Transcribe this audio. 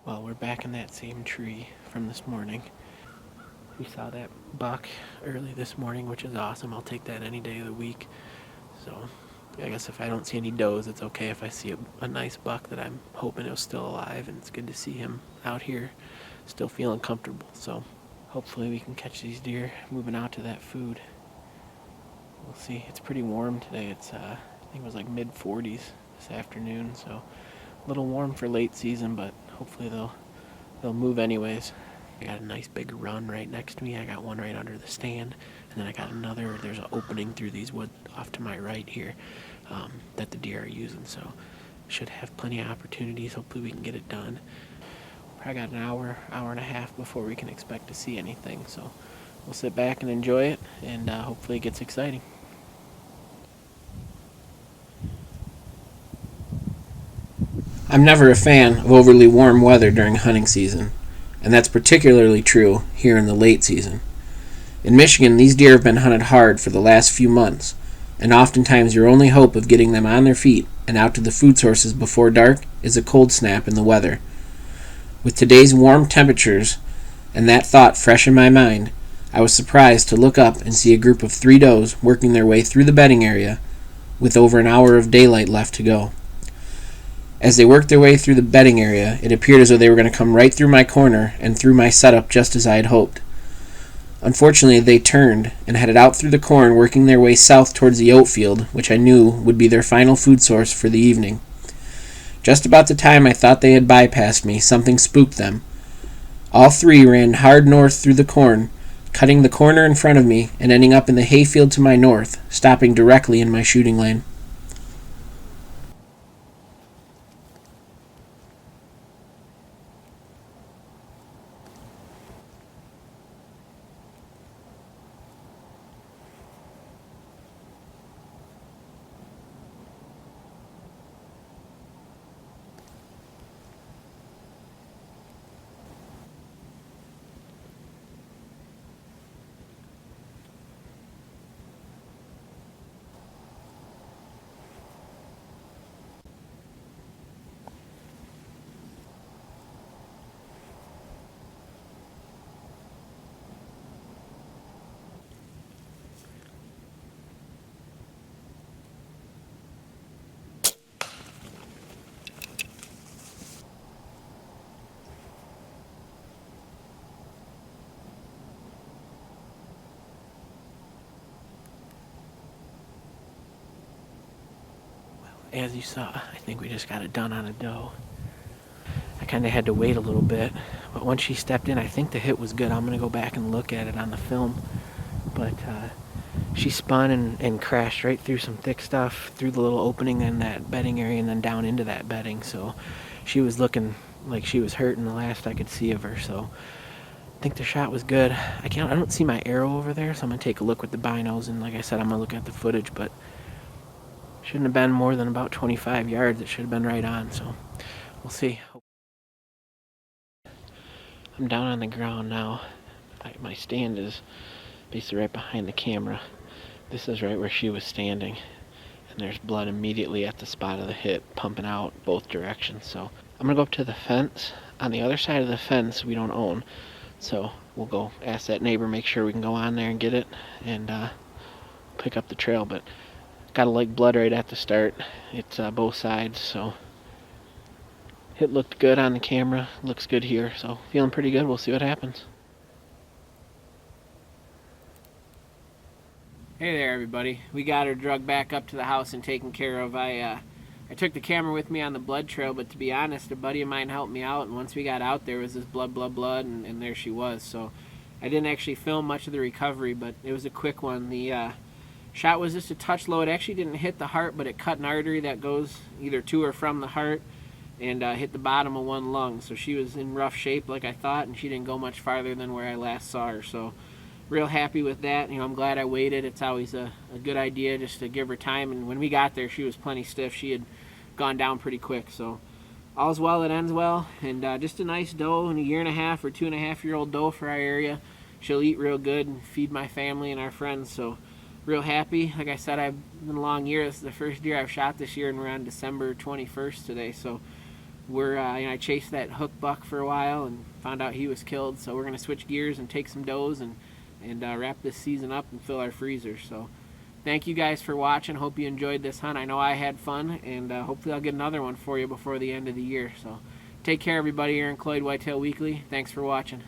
Well, we're back in that same tree from this morning. We saw that buck early this morning, which is awesome. I'll take that any day of the week. So I guess if I don't see any does, it's okay if I see a nice buck that I'm hoping is still alive, and it's good to see him out here still feeling comfortable. So hopefully we can catch these deer moving out to that food. We'll see. It's pretty warm today. It's I think it was like mid 40s this afternoon, so a little warm for late season, but hopefully they'll move anyways. I got a nice big run right next to me. I got one right under the stand, and then I got another. There's an opening through these woods off to my right here that the deer are using, so should have plenty of opportunities. Hopefully we can get it done. Probably got an hour and a half before we can expect to see anything, so we'll sit back and enjoy it, and hopefully it gets exciting. I'm never a fan of overly warm weather during hunting season, and that's particularly true here in the late season. In Michigan, these deer have been hunted hard for the last few months, and oftentimes your only hope of getting them on their feet and out to the food sources before dark is a cold snap in the weather. With today's warm temperatures and that thought fresh in my mind, I was surprised to look up and see a group of 3 does working their way through the bedding area with over an hour of daylight left to go. As they worked their way through the bedding area, it appeared as though they were going to come right through my corner and through my setup just as I had hoped. Unfortunately, they turned and headed out through the corn, working their way south towards the oat field, which I knew would be their final food source for the evening. Just about the time I thought they had bypassed me, something spooked them. All 3 ran hard north through the corn, cutting the corner in front of me and ending up in the hayfield to my north, stopping directly in my shooting lane. As you saw, I think we just got it done on a doe. I kind of had to wait a little bit, but once she stepped in, I think the hit was good. I'm going to go back and look at it on the film. But she spun and crashed right through some thick stuff, through the little opening in that bedding area, and then down into that bedding. So she was looking like she was hurting the last I could see of her. So I think the shot was good. I don't see my arrow over there, so I'm going to take a look with the binos. And like I said, I'm going to look at the footage, but shouldn't have been more than about 25 yards. It should have been right on, so we'll see. I'm down on the ground now. My stand is basically right behind the camera. This is right where she was standing, and there's blood immediately at the spot of the hit, pumping out both directions. So I'm gonna go up to the fence. On the other side of the fence we don't own, so we'll go ask that neighbor, make sure we can go on there and get it and pick up the trail. But got a like blood right at the start. It's both sides, so it looked good on the camera. Looks good here, so feeling pretty good. We'll see what happens. Hey there, everybody. We got her drugged back up to the house and taken care of. I took the camera with me on the blood trail, but to be honest, a buddy of mine helped me out, and once we got out there was this blood, and there she was. So I didn't actually film much of the recovery, but it was a quick one. The shot was just a touch low. It actually didn't hit the heart, but it cut an artery that goes either to or from the heart and hit the bottom of one lung. So she was in rough shape like I thought, and she didn't go much farther than where I last saw her. So real happy with that. I'm glad I waited. It's always a good idea just to give her time. And when we got there, she was plenty stiff. She had gone down pretty quick. So all's well that ends well. And just a nice doe, and a 1.5 or 2.5-year-old doe for our area. She'll eat real good and feed my family and our friends. So real happy. Like I said, I've been a long year. This is the first deer I've shot this year, and we're on December 21st today. So I chased that hook buck for a while and found out he was killed. So we're going to switch gears and take some does and wrap this season up and fill our freezers. So thank you guys for watching. Hope you enjoyed this hunt. I know I had fun, and hopefully I'll get another one for you before the end of the year. So take care, everybody. Aaron Cloyd, Whitetail Weekly. Thanks for watching.